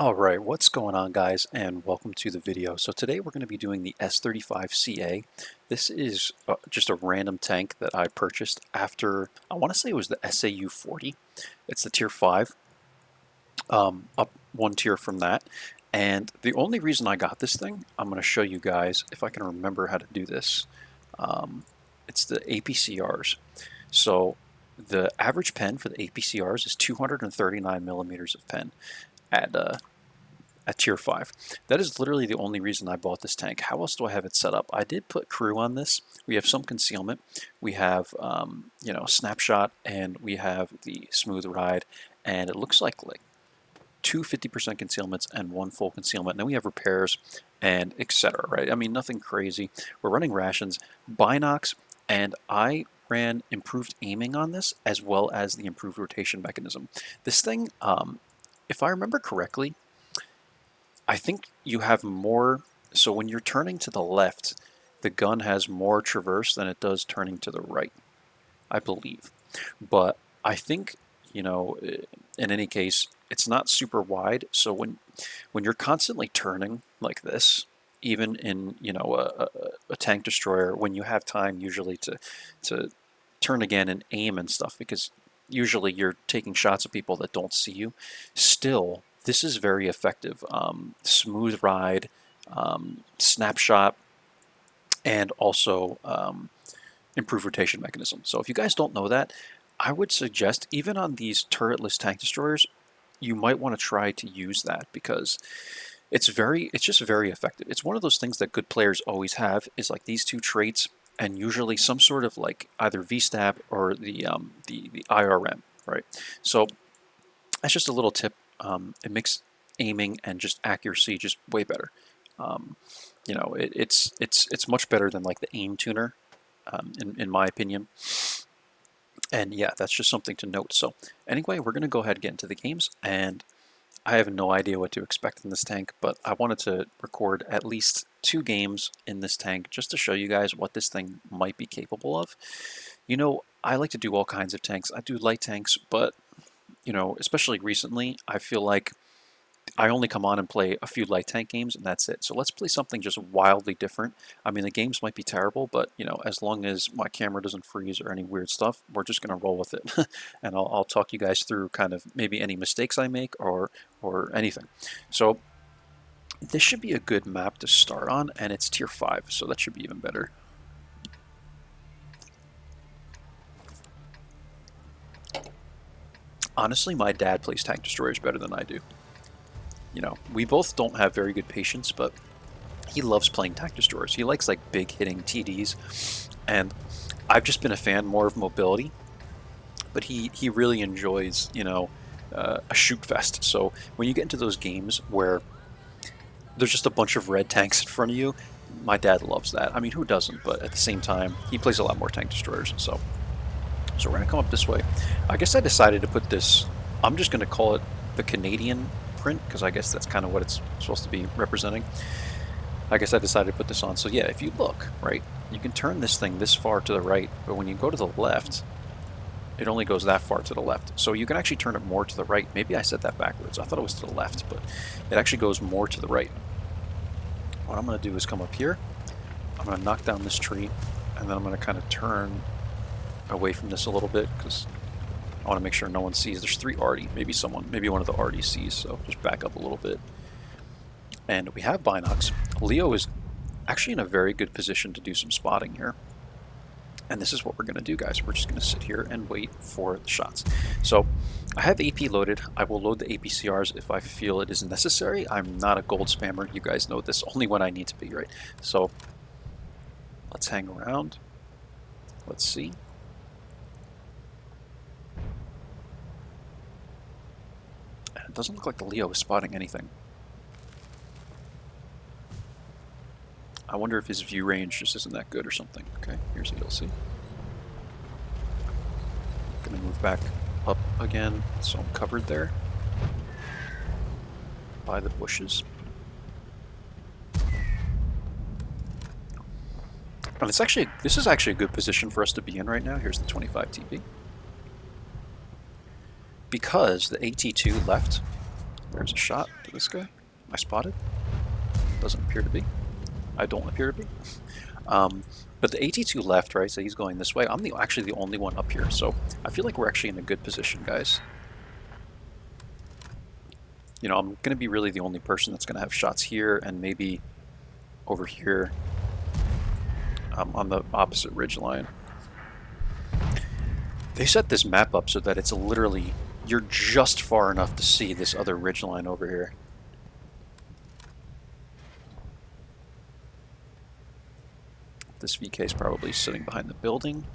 Alright, what's going on guys, and welcome to the video. So today we're going to be doing the S35 CA. This is just a random tank that I purchased after, I want to say it was the SAU 40. It's the tier 5, up one tier from that. And the only reason I got this thing, I'm going to show you guys if I can remember how to do this. It's the APCRs. So the average pen for the APCRs is 239 millimeters of pen at tier 5. That is literally the only reason I bought this tank. How else do I have it set up? I did put crew on this. We have some concealment. We have, snapshot, and we have the smooth ride, and it looks like two 50% concealments and one full concealment. And then we have repairs and etc. Right? I mean, nothing crazy. We're running rations, binocs, and I ran improved aiming on this as well as the improved rotation mechanism. This thing, if I remember correctly, I think you have more, so when you're turning to the left, the gun has more traverse than it does turning to the right, I believe. But I think, in any case, it's not super wide, so when you're constantly turning like this, even in, a tank destroyer, when you have time usually to turn again and aim and stuff, because usually you're taking shots at people that don't see you, still, this is very effective. Smooth ride, snapshot, and also improved rotation mechanism. So if you guys don't know that, I would suggest, even on these turretless tank destroyers, you might want to try to use that because it's just very effective. It's one of those things that good players always have, is like these two traits and usually some sort of like either V-stab or the IRM, right? So that's just a little tip. It makes aiming and just accuracy just way better. It's much better than like the aim tuner, in my opinion. And yeah, that's just something to note. So anyway, we're going to go ahead and get into the games, and I have no idea what to expect in this tank, but I wanted to record at least 2 games in this tank just to show you guys what this thing might be capable of. I like to do all kinds of tanks. I do light tanks, but especially recently, I feel like I only come on and play a few light tank games and that's it. So let's play something just wildly different. I mean, the games might be terrible, but as long as my camera doesn't freeze or any weird stuff, we're just gonna roll with it. And I'll talk you guys through kind of maybe any mistakes I make or anything. So this should be a good map to start on, and it's tier 5, so that should be even better. Honestly, my dad plays tank destroyers better than I do. We both don't have very good patience, but he loves playing tank destroyers. He likes like big hitting TDs, and I've just been a fan more of mobility, but he really enjoys, a shoot fest. So when you get into those games where there's just a bunch of red tanks in front of you, my dad loves that. I mean, who doesn't? But at the same time, he plays a lot more tank destroyers, so we're going to come up this way. I guess I decided to put this, I'm just going to call it the Canadian print, because I guess that's kind of what it's supposed to be representing. I guess I decided to put this on. So yeah, if you look, right, you can turn this thing this far to the right, but when you go to the left, it only goes that far to the left. So you can actually turn it more to the right. Maybe I said that backwards. I thought it was to the left, but it actually goes more to the right. What I'm going to do is come up here. I'm going to knock down this tree, and then I'm going to kind of turn away from this a little bit because I want to make sure no one sees. There's 3 Arty. Maybe one of the Arties sees, so just back up a little bit. And we have binocs. Leo is actually in a very good position to do some spotting here. And this is what we're going to do, guys. We're just going to sit here and wait for the shots. So I have AP loaded. I will load the APCRs if I feel it is necessary. I'm not a gold spammer. You guys know this, only when I need to be, right? So let's hang around. Let's see. It doesn't look like the Leo is spotting anything. I wonder if his view range just isn't that good or something. Okay, here's ELC. Gonna move back up again, so I'm covered there by the bushes. And this is actually a good position for us to be in right now. Here's the 25 TP. Because the AT2 left There's a shot to this guy. Am I spotted? Doesn't appear to be. I don't appear to be. But the AT2 left, right? So he's going this way. I'm actually the only one up here, so I feel like we're actually in a good position, guys. You know, I'm going to be really the only person that's going to have shots here and maybe over here on the opposite ridge line. They set this map up so that it's literally, you're just far enough to see this other ridge line over here. This VK is probably sitting behind the building.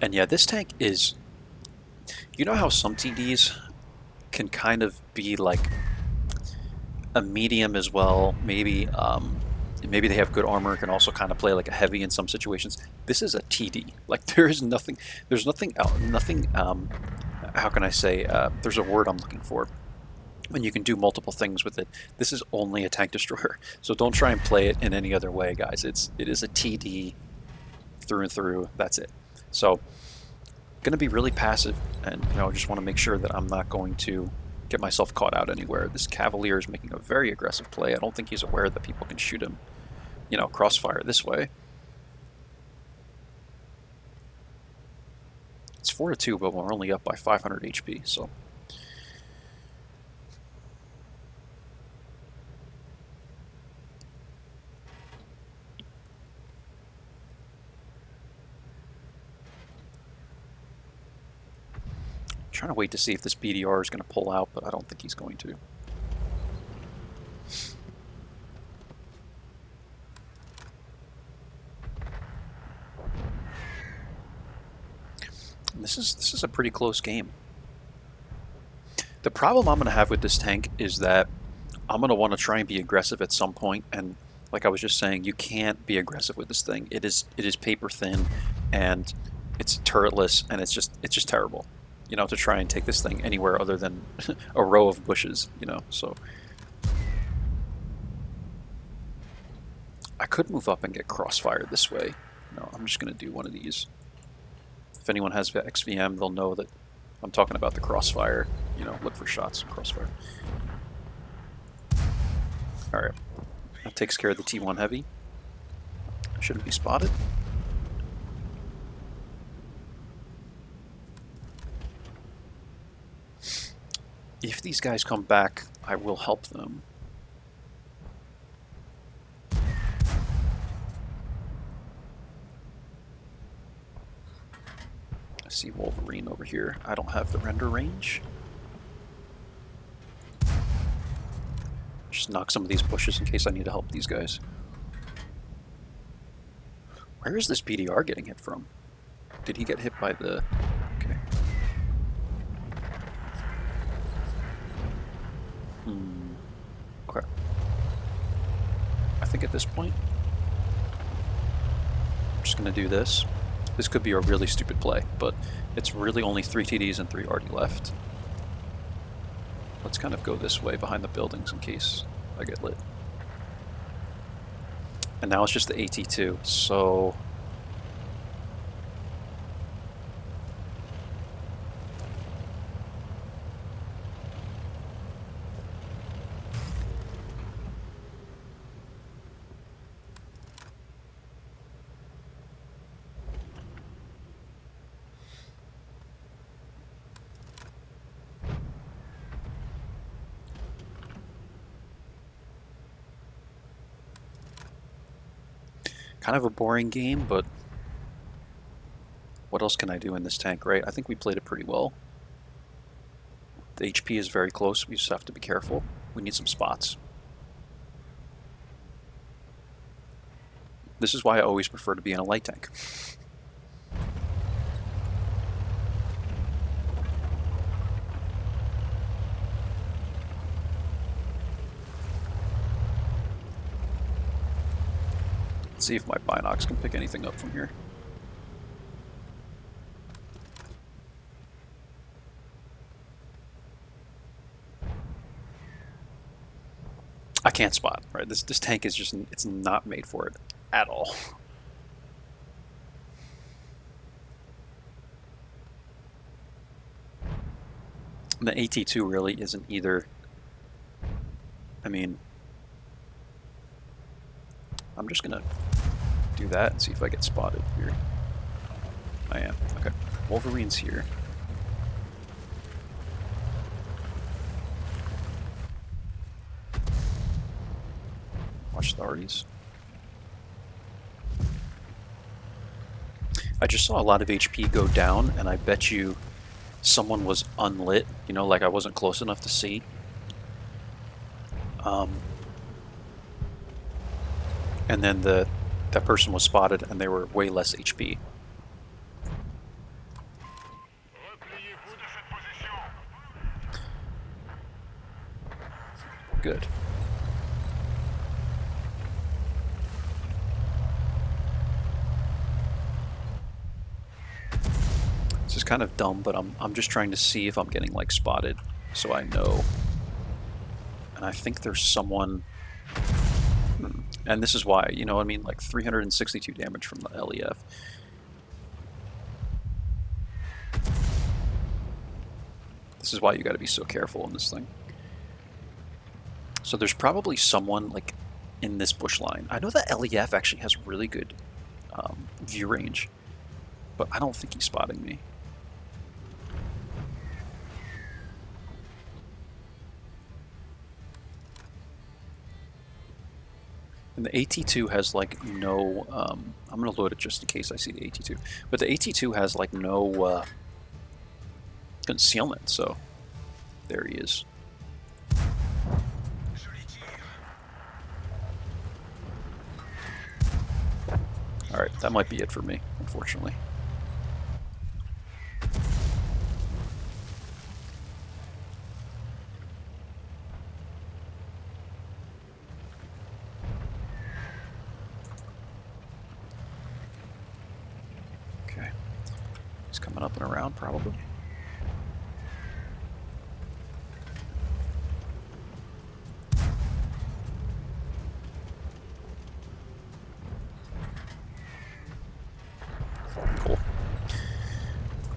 And yeah, this tank is, you know how some TDs can kind of be like a medium as well, maybe maybe they have good armor, can also kind of play like a heavy in some situations. This is a TD. Like there's nothing, how can I say, there's a word I'm looking for. And you can do multiple things with it. This is only a tank destroyer, so don't try and play it in any other way, guys. It is a TD through and through. That's it. So, going to be really passive, and you know, just want to make sure that I'm not going to get myself caught out anywhere. This Cavalier is making a very aggressive play. I don't think he's aware that people can shoot him, you know, crossfire this way. It's 4-2, but we're only up by 500 HP, so. Trying to wait to see if this BDR is going to pull out, but I don't think he's going to. And this is a pretty close game. The problem I'm going to have with this tank is that I'm going to want to try and be aggressive at some point, and like I was just saying, you can't be aggressive with this thing. It is paper thin, and it's turretless, and it's just terrible. You know, to try and take this thing anywhere other than a row of bushes, you know, so. I could move up and get crossfire this way. No, I'm just going to do one of these. If anyone has XVM, they'll know that I'm talking about the crossfire. You know, look for shots in crossfire. Alright, that takes care of the T1 heavy. Shouldn't be spotted. If these guys come back, I will help them. I see Wolverine over here. I don't have the render range. Just knock some of these bushes in case I need to help these guys. Where is this BDR getting hit from? Did he get hit by the... Okay. Okay. I think at this point, I'm just going to do this. This could be a really stupid play, but it's really only 3 TDs and 3 RD left. Let's kind of go this way behind the buildings in case I get lit. And now it's just the AT2, so... Kind of a boring game, but what else can I do in this tank, right? I think we played it pretty well. The HP is very close, we just have to be careful. We need some spots. This is why I always prefer to be in a light tank. Let's see if my binocs can pick anything up from here. I can't spot, right? This tank is just, it's not made for it at all. And the AT2 really isn't either. I mean, I'm just gonna do that and see if I get spotted here. I am. Okay. Wolverine's here. Watch the Arties. I just saw a lot of HP go down, and I bet you someone was unlit. You know, like I wasn't close enough to see. And then that person was spotted, and they were way less HP. Good. This is kind of dumb, but I'm just trying to see if I'm getting like spotted, so I know. And I think there's someone. And this is why, you know what I mean? Like 362 damage from the LEF. This is why you got to be so careful in this thing. So there's probably someone like in this bush line. I know that LEF actually has really good view range, but I don't think he's spotting me. And the AT2 has like no, I'm going to load it just in case I see the AT2. But the AT2 has like no concealment, so there he is. Alright, that might be it for me, unfortunately. Okay. He's coming up and around, probably. Cool.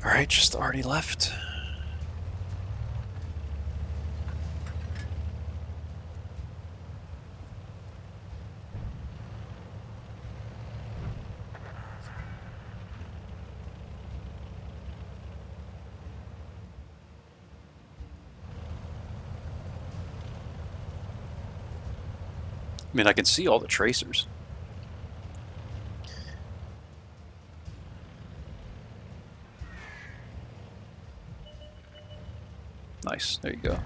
Alright, just already left. I mean, I can see all the tracers. Nice, there you go.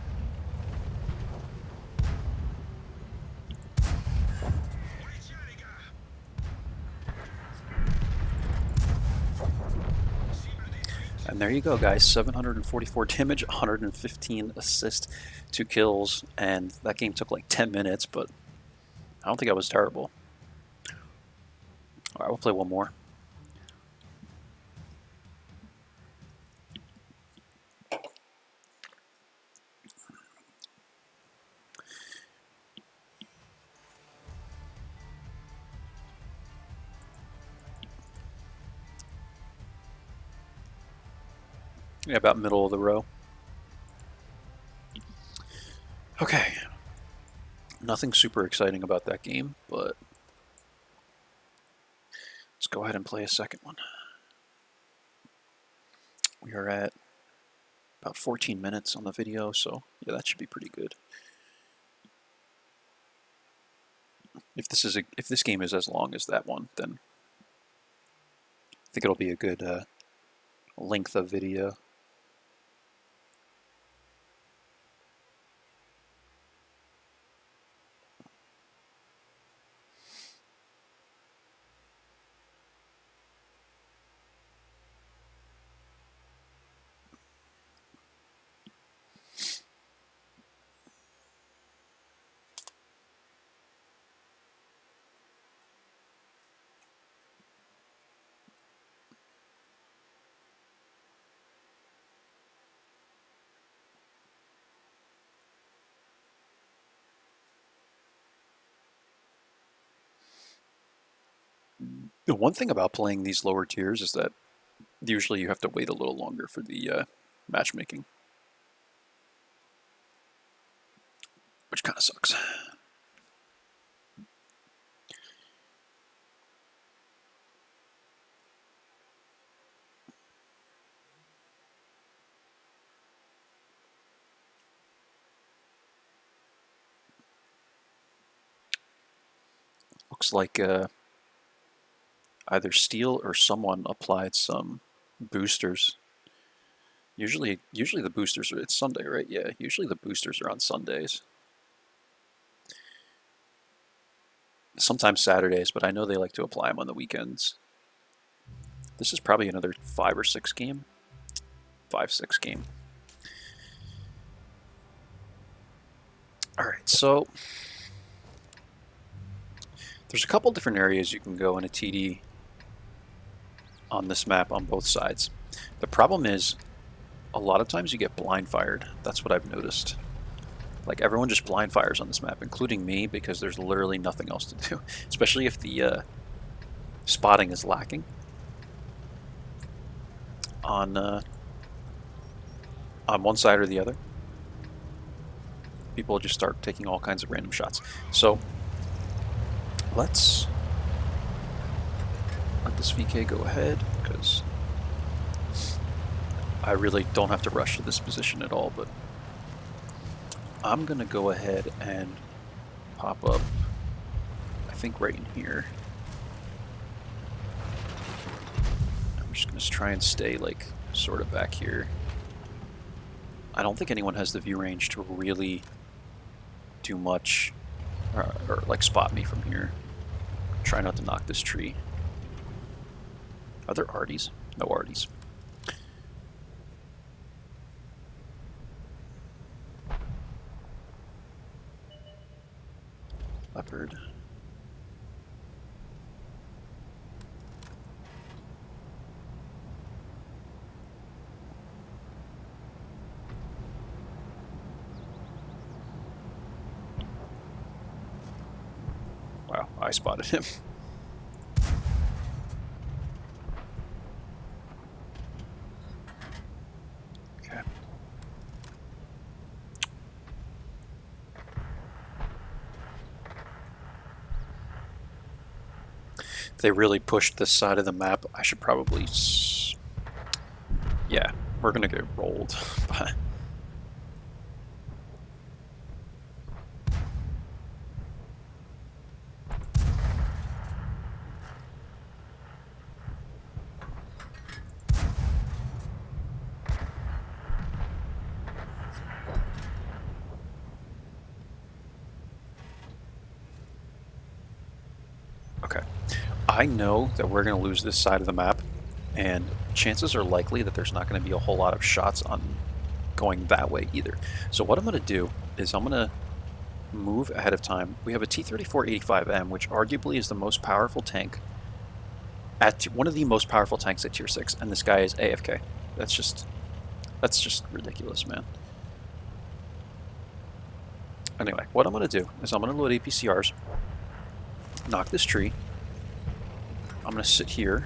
And there you go, guys. 744 damage, 115 assist, 2 kills, and that game took like 10 minutes, but I don't think I was terrible. Alright, we'll play one more. Yeah, about middle of the row. Okay. Nothing super exciting about that game, but let's go ahead and play a second one. We are at about 14 minutes on the video, so yeah, that should be pretty good. If this game is as long as that one, then I think it'll be a good length of video. The one thing about playing these lower tiers is that usually you have to wait a little longer for the matchmaking. Kind of sucks. Looks like either Steel or someone applied some boosters. Usually the boosters are, it's Sunday, right? Yeah, usually the boosters are on Sundays. Sometimes Saturdays, but I know they like to apply them on the weekends. This is probably another 5 or 6 game. 5-6 game. Alright, so there's a couple different areas you can go in a TD on this map on both sides. The problem is, a lot of times you get blind fired. That's what I've noticed. Like, everyone just blind fires on this map, including me, because there's literally nothing else to do. Especially if the spotting is lacking on one side or the other. People just start taking all kinds of random shots. So let's let this VK go ahead, because I really don't have to rush to this position at all, but I'm going to go ahead and pop up, I think, right in here. I'm just going to try and stay, like, sort of back here. I don't think anyone has the view range to really do much, or like, spot me from here. Try not to knock this tree. Are there Arties? No Arties. Leopard. Wow, I spotted him. Okay. If they really pushed this side of the map, I should probably... Yeah, we're gonna get rolled. But okay. I know that we're going to lose this side of the map, and chances are likely that there's not going to be a whole lot of shots on going that way either. So what I'm going to do is I'm going to move ahead of time. We have a T-34-85M, which arguably is the most powerful tank, one of the most powerful tanks at Tier 6, and this guy is AFK. That's just ridiculous, man. Anyway, what I'm going to do is I'm going to load APCRs, knock this tree. I'm going to sit here.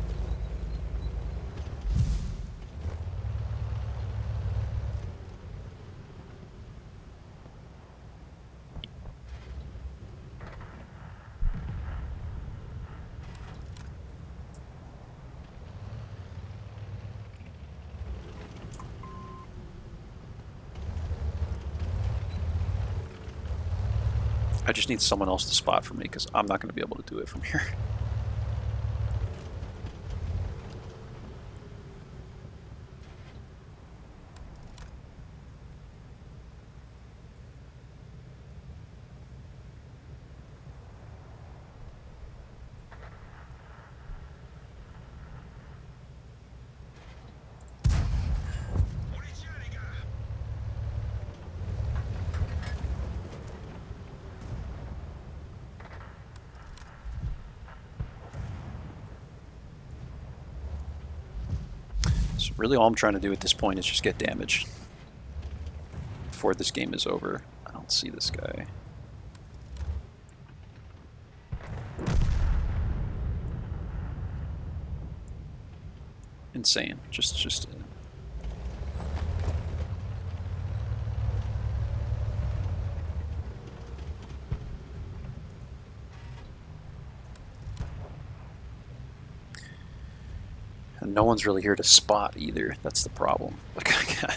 I just need someone else to spot for me, because I'm not going to be able to do it from here. So really all I'm trying to do at this point is just get damage before this game is over. I don't see this guy. Insane. Just no one's really here to spot either. That's the problem. Like, okay.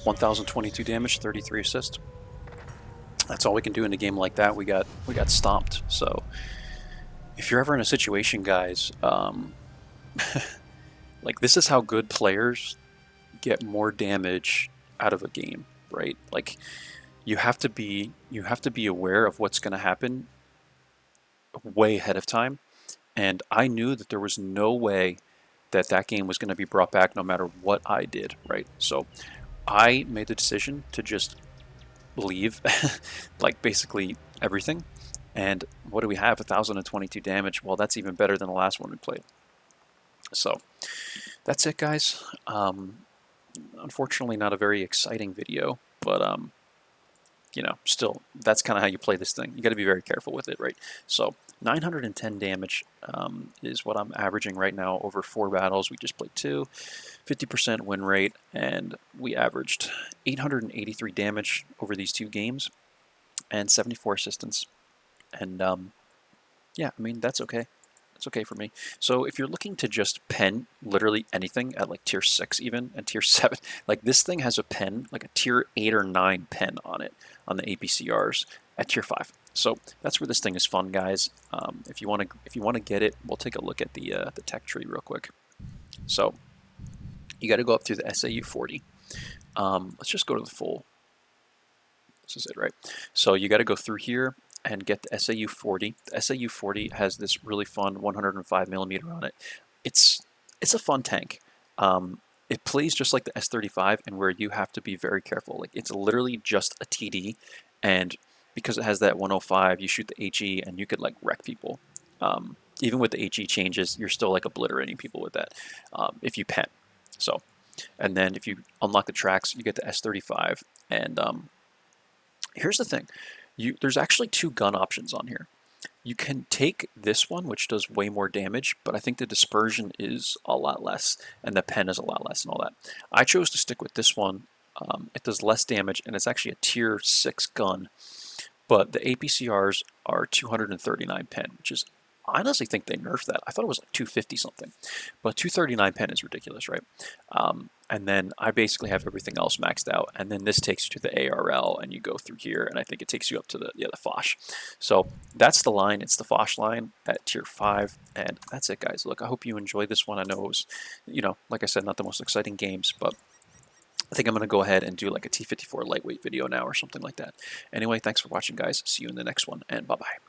1,022 damage, 33 assist. That's all we can do in a game like that. We got stomped. So if you're ever in a situation, guys, like this is how good players get more damage out of a game, right? Like you have to be aware of what's going to happen way ahead of time. And I knew that there was no way that that game was going to be brought back no matter what I did, right? So I made the decision to just leave like basically everything. And what do we have? 1,022 damage. Well, that's even better than the last one we played. So that's it, guys. Unfortunately, not a very exciting video, but you know, still, that's kind of how you play this thing. You got to be very careful with it, right? So 910 damage is what I'm averaging right now over 4 battles. We just played 2, 50% win rate, and we averaged 883 damage over these 2 games and 74 assistance. And yeah, I mean, that's okay. It's okay for me. So if you're looking to just pen literally anything at like tier 6 even and tier 7, like this thing has a pen, like a tier 8 or 9 pen on it on the APCRs at tier 5. So that's where this thing is fun, guys. If you want to get it, we'll take a look at the tech tree real quick. So you got to go up through the SAU 40. Let's just go to the full. This is it, right? So you got to go through here and get the SAU 40. The SAU 40 has this really fun 105mm on it. It's a fun tank. It plays just like the S35, and where you have to be very careful. Like it's literally just a TD, and because it has that 105, you shoot the HE and you could like wreck people. Even with the HE changes, you're still like obliterating people with that if you pen. So, and then if you unlock the tracks, you get the S35, and here's the thing. There's actually 2 gun options on here. You can take this one, which does way more damage, but I think the dispersion is a lot less, and the pen is a lot less and all that. I chose to stick with this one. It does less damage, and it's actually a tier 6 gun, but the APCRs are 239 pen, which is, I honestly think they nerfed that. I thought it was like 250 something, but 239 pen is ridiculous, right? And then I basically have everything else maxed out, and then this takes you to the ARL, and you go through here, and I think it takes you up to the Foch. So that's the line. It's the Foch line at tier 5, and that's it, guys. Look, I hope you enjoyed this one. I know it was, you know, like I said, not the most exciting games, but I think I'm going to go ahead and do like a T54 lightweight video now or something like that. Anyway, thanks for watching, guys. See you in the next one, and bye-bye.